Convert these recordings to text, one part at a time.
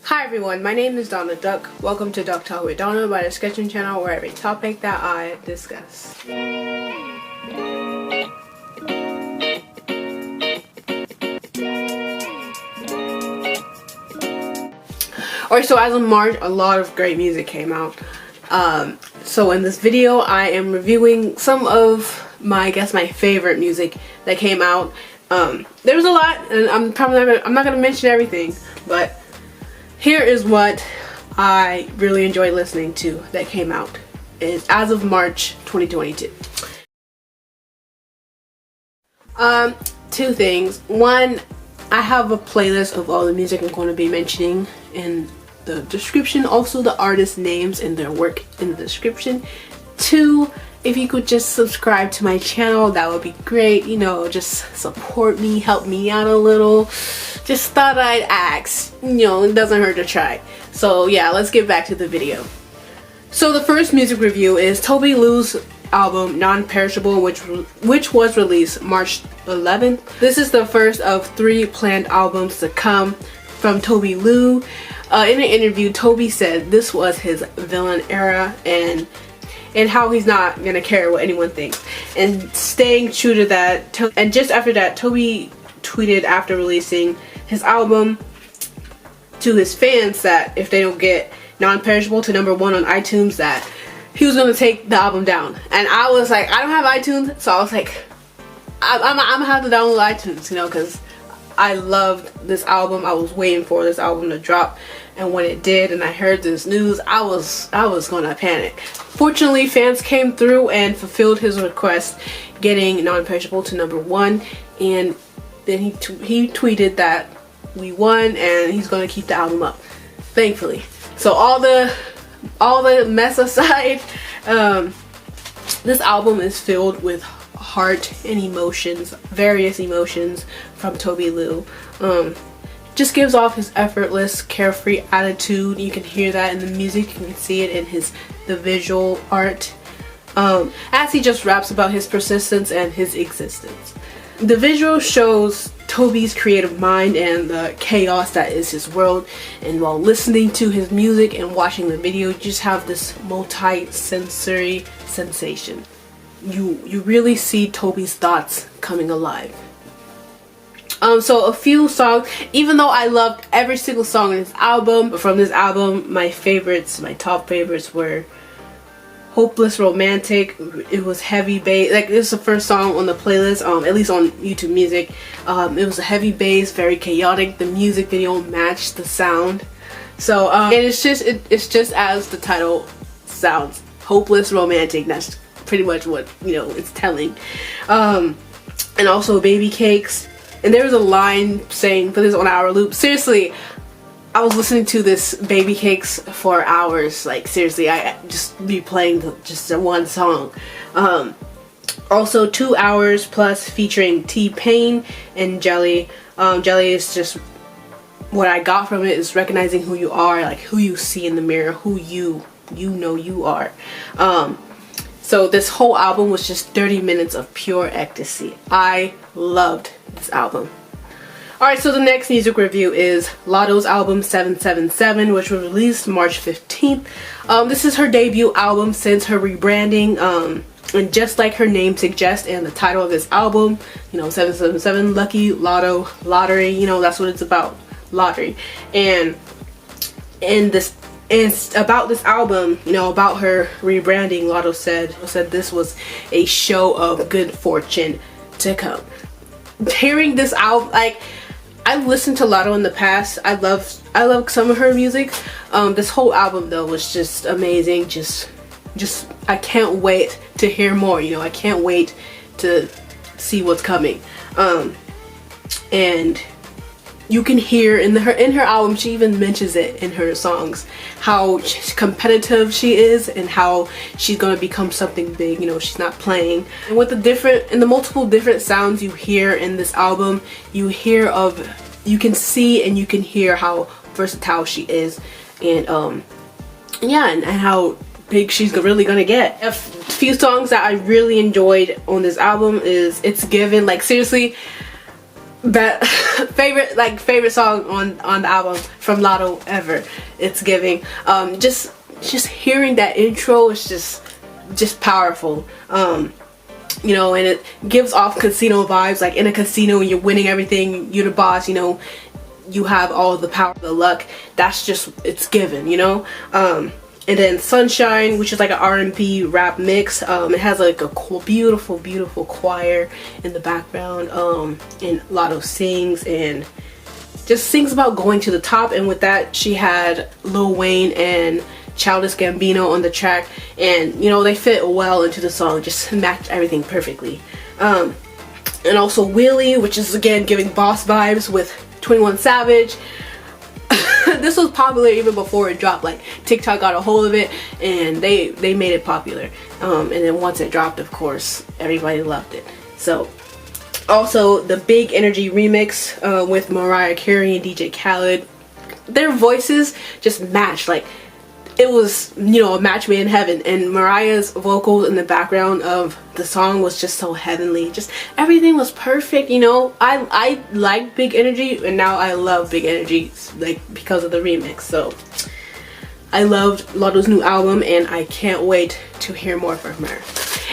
Hi everyone, my name is Donna Duck. Welcome to Duck Talk with Donna by the Sketching Channel, where I have a topic that I discuss. Alright, so as of March, a lot of great music came out. So in this video, I am reviewing some of my favorite music that came out. There was a lot, and I'm not gonna mention everything, but here is what I really enjoyed listening to that came out as of March 2022. Two things. One, I have a playlist of all the music I'm going to be mentioning in the description. Also the artist names and their work in the description. Two, if you could just subscribe to my channel, that would be great. You know, just support me, help me out a little. Just thought I'd ask. You know, it doesn't hurt to try. So yeah, let's get back to the video. So the first music review is Tobi Lou's album Non-perishable, which was released March 11th. This is the first of 3 planned albums to come from Tobi Lou. In an interview, Toby said this was his villain era and how he's not gonna care what anyone thinks, and staying true to that. And just after that, Toby tweeted after releasing his album to his fans that if they don't get Non-perishable to #1 on iTunes, that he was gonna take the album down. And I was like, I don't have iTunes, so I was like, I'm gonna have to download iTunes, you know, because I loved this album. I was waiting for this album to drop, and when it did and I heard this news, I was gonna panic. Fortunately, fans came through and fulfilled his request, getting Non-perishable to #1, and then he tweeted that we won and he's gonna keep the album up, thankfully. So all the mess aside, this album is filled with heart and emotions, various emotions from Tobi Lou. Just gives off his effortless, carefree attitude. You can hear that in the music, you can see it in the visual art, as he just raps about his persistence and his existence. The visual shows Toby's creative mind and the chaos that is his world, and while listening to his music and watching the video, you just have this multi-sensory sensation. You really see Toby's thoughts coming alive. So a few songs, even though I loved every single song in this album, from this album, my top favorites were Hopeless Romantic. It was heavy bass, like this is the first song on the playlist, at least on YouTube Music. It was a heavy bass, very chaotic. The music video matched the sound. So and it's just as the title sounds, Hopeless Romantic. That's pretty much what, you know, it's telling. And also Baby Cakes. And there was a line saying, put this on our loop. Seriously, I was listening to this Baby Cakes for hours. Like seriously, I just replaying just the one song. Also 2 hours plus, featuring T-Pain and Jelly. Jelly is just, what I got from it is recognizing who you are, like who you see in the mirror, who you know you are. So this whole album was just 30 minutes of pure ecstasy. I loved this album. Alright, so the next music review is Lotto's album 777, which was released March 15th. This is her debut album since her rebranding, and just like her name suggests and the title of this album, you know, 777, lucky, lotto, lottery, you know, that's what it's about, lottery. And it's about this album, you know, about her rebranding. Lotto said this was a show of good fortune to come. Hearing this album, like, I've listened to Lotto in the past. I love some of her music. This whole album though was just amazing. Just I can't wait to hear more. You know, I can't wait to see what's coming. And you can hear in her album, she even mentions it in her songs, how competitive she is and how she's gonna become something big. You know, she's not playing. And with the multiple different sounds you hear in this album, you can see and you can hear how versatile she is, and yeah, and how big she's really gonna get. A few songs that I really enjoyed on this album is It's Given. Like seriously, But favorite song on the album from Lotto ever. It's giving. Just hearing that intro is just powerful. You know, and it gives off casino vibes, like in a casino you're winning everything, you're the boss, you know, you have all the power, the luck. That's just, it's given, you know. And then Sunshine, which is like an R&B rap mix. It has like a cool, beautiful choir in the background, and Lotto sings and just sings about going to the top. And with that, she had Lil Wayne and Childish Gambino on the track, and you know, they fit well into the song, just matched everything perfectly. And also Wheelie, which is again giving boss vibes with 21 Savage. This was popular even before it dropped. Like TikTok got a hold of it and they made it popular. And then once it dropped, of course, everybody loved it. So also the Big Energy remix with Mariah Carey and DJ Khaled. Their voices just matched. Like, it was, you know, a match made in heaven, and Mariah's vocals in the background of the song was just so heavenly. Just everything was perfect, you know. I like Big Energy, and now I love Big Energy, like, because of the remix. So I loved Lotto's new album, and I can't wait to hear more from her.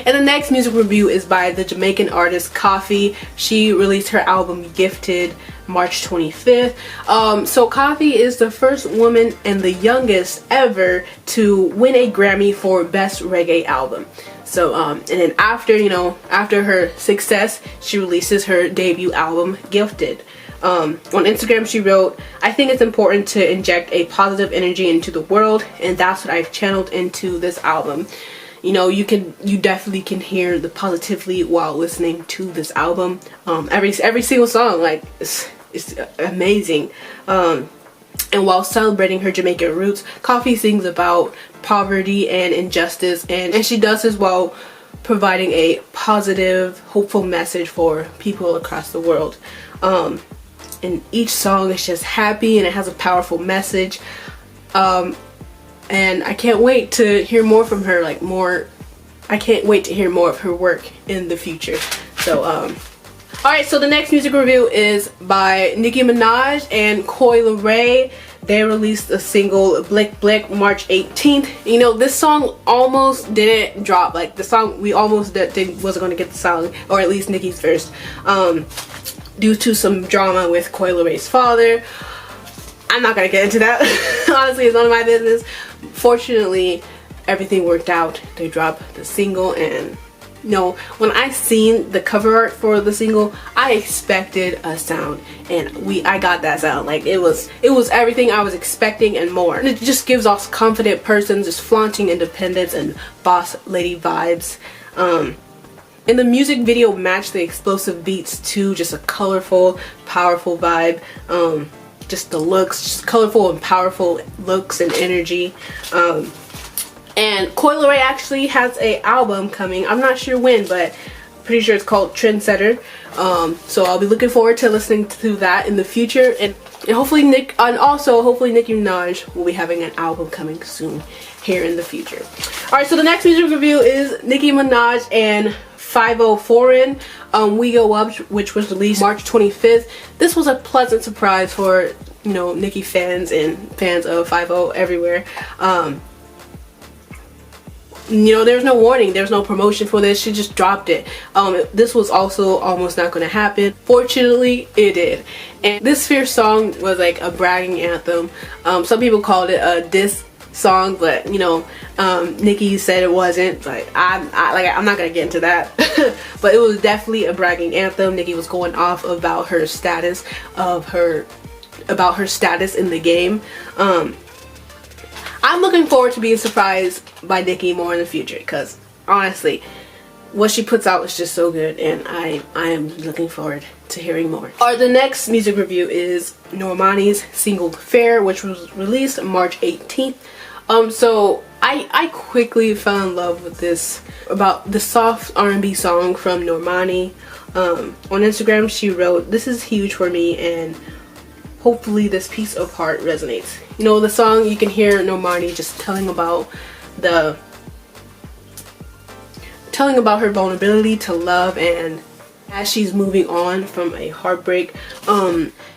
And the next music review is by the Jamaican artist Koffee. She released her album Gifted March 25th. So Koffee is the first woman and the youngest ever to win a Grammy for Best Reggae Album. So and then after, you know, after her success, she releases her debut album Gifted. On Instagram she wrote, "I think it's important to inject a positive energy into the world, and that's what I've channeled into this album." You know, you definitely can hear the positivity while listening to this album. Every single song, like, it's amazing. And while celebrating her Jamaican roots, Koffee sings about poverty and injustice, and she does this while providing a positive, hopeful message for people across the world. And each song is just happy and it has a powerful message. And I can't wait to hear more from her, like I can't wait to hear more of her work in the future. So alright, so the next music review is by Nicki Minaj and Coi Leray. They released a single, Blick Blick, March 18th. You know, this song almost didn't drop. Like, the song, we almost wasn't going to get the song, or at least Nicki's verse, due to some drama with Coi Leray's father. I'm not gonna get into that. Honestly, it's none of my business. Fortunately, everything worked out. They dropped the single, and you know, when I seen the cover art for the single, I expected a sound, and I got that sound. Like, it was everything I was expecting and more. And it just gives off confident person just flaunting independence and boss lady vibes. And the music video matched the explosive beats to just a colorful, powerful vibe. Just the looks, just colorful and powerful looks and energy. And Coi Leray actually has an album coming. I'm not sure when, but pretty sure it's called Trendsetter. So I'll be looking forward to listening to that in the future. And hopefully Nicki Minaj will be having an album coming soon here in the future. Alright, so the next music review is Nicki Minaj and Fivio Forgien, We Go Up, which was released March 25th. This was a pleasant surprise for, you know, Nicki fans and fans of Fivio everywhere. You know, there's no warning, there's no promotion for this. She just dropped it. This was also almost not going to happen. Fortunately, it did. And this fierce song was like a bragging anthem. Some people called it a diss song, but you know, Nicki said it wasn't. Like, I'm not gonna get into that. But it was definitely a bragging anthem. Nicki was going off about her status in the game. I'm looking forward to being surprised by Nicki more in the future, because honestly, what she puts out is just so good, and I am looking forward to hearing more. The next music review is Normani's single Fair, which was released March 18th. So I quickly fell in love with this, about the soft R&B song from Normani. On Instagram she wrote, "This is huge for me, and hopefully this piece of heart resonates." You know, the song, you can hear Normani just telling about her vulnerability to love, and as she's moving on from a heartbreak.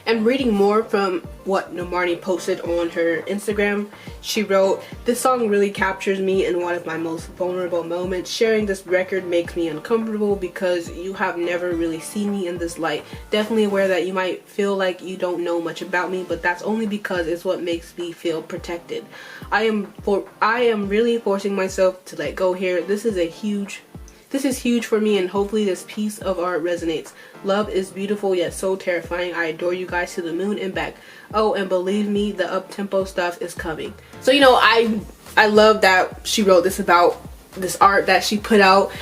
And reading more from what Normani posted on her Instagram, she wrote, "This song really captures me in one of my most vulnerable moments. Sharing this record makes me uncomfortable because you have never really seen me in this light. Definitely aware that you might feel like you don't know much about me, but that's only because it's what makes me feel protected. I am really forcing myself to let go here. This is huge for me, and hopefully this piece of art resonates. Love is beautiful yet so terrifying. I adore you guys to the moon and back. Oh, and believe me, the up-tempo stuff is coming." So, you know, I love that she wrote this about this art that she put out,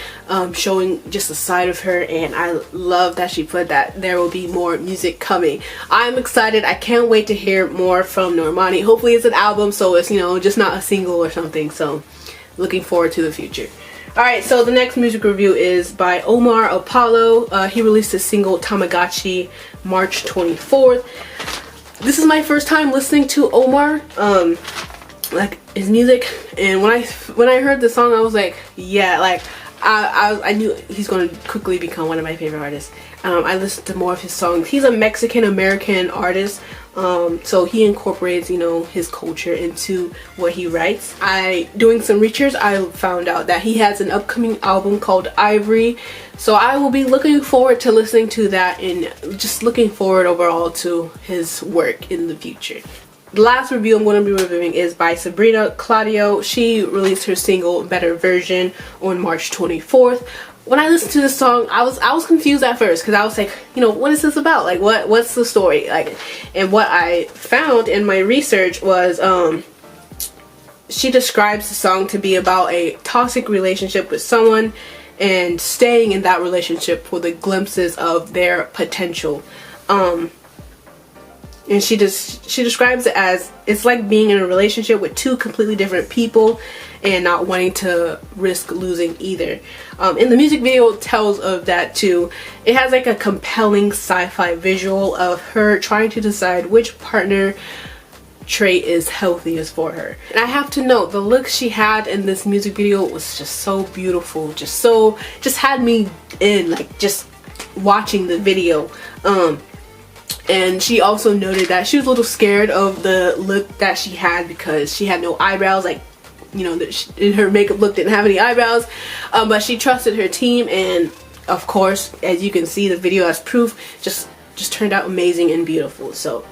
showing just a side of her, and I love that she put that there will be more music coming. I'm excited. I can't wait to hear more from Normani. Hopefully it's an album, so it's, you know, just not a single or something. So looking forward to the future. Alright, so the next music review is by Omar Apollo. He released his single Tamagotchi March 24th. This is my first time listening to Omar, like his music, and when I heard the song, I was like, yeah, like I knew he's going to quickly become one of my favorite artists. I listened to more of his songs. He's a Mexican-American artist, so he incorporates, you know, his culture into what he writes. Doing some research, I found out that he has an upcoming album called Ivory, so I will be looking forward to listening to that and just looking forward overall to his work in the future. The last review I'm going to be reviewing is by Sabrina Claudio. She released her single Better Version on March 24th. When I listened to this song, I was confused at first because I was like, you know, what is this about? Like, what's the story? Like, and what I found in my research was she describes the song to be about a toxic relationship with someone and staying in that relationship for the glimpses of their potential. And she describes it as, it's like being in a relationship with two completely different people and not wanting to risk losing either. And the music video tells of that too. It has like a compelling sci-fi visual of her trying to decide which partner trait is healthiest for her. And I have to note, the look she had in this music video was just so beautiful, just had me in, like, just watching the video. And she also noted that she was a little scared of the look that she had because she had no eyebrows, like, you know, her makeup look didn't have any eyebrows, but she trusted her team, and of course, as you can see, the video as proof, just turned out amazing and beautiful. So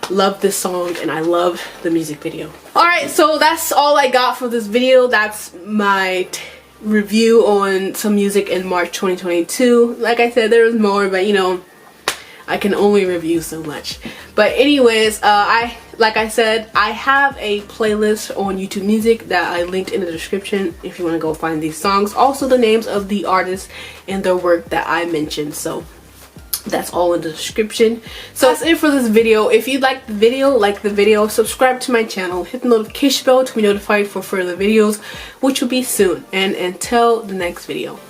love this song, and I love the music video. Alright, so that's all I got for this video. That's my review on some music in March 2022. Like I said, there was more, but you know, I can only review so much. But anyways, like I said, I have a playlist on YouTube Music that I linked in the description if you want to go find these songs. Also the names of the artists and their work that I mentioned. So that's all in the description. So that's it for this video. If you like the video, subscribe to my channel, hit the notification bell to be notified for further videos, which will be soon. And until the next video.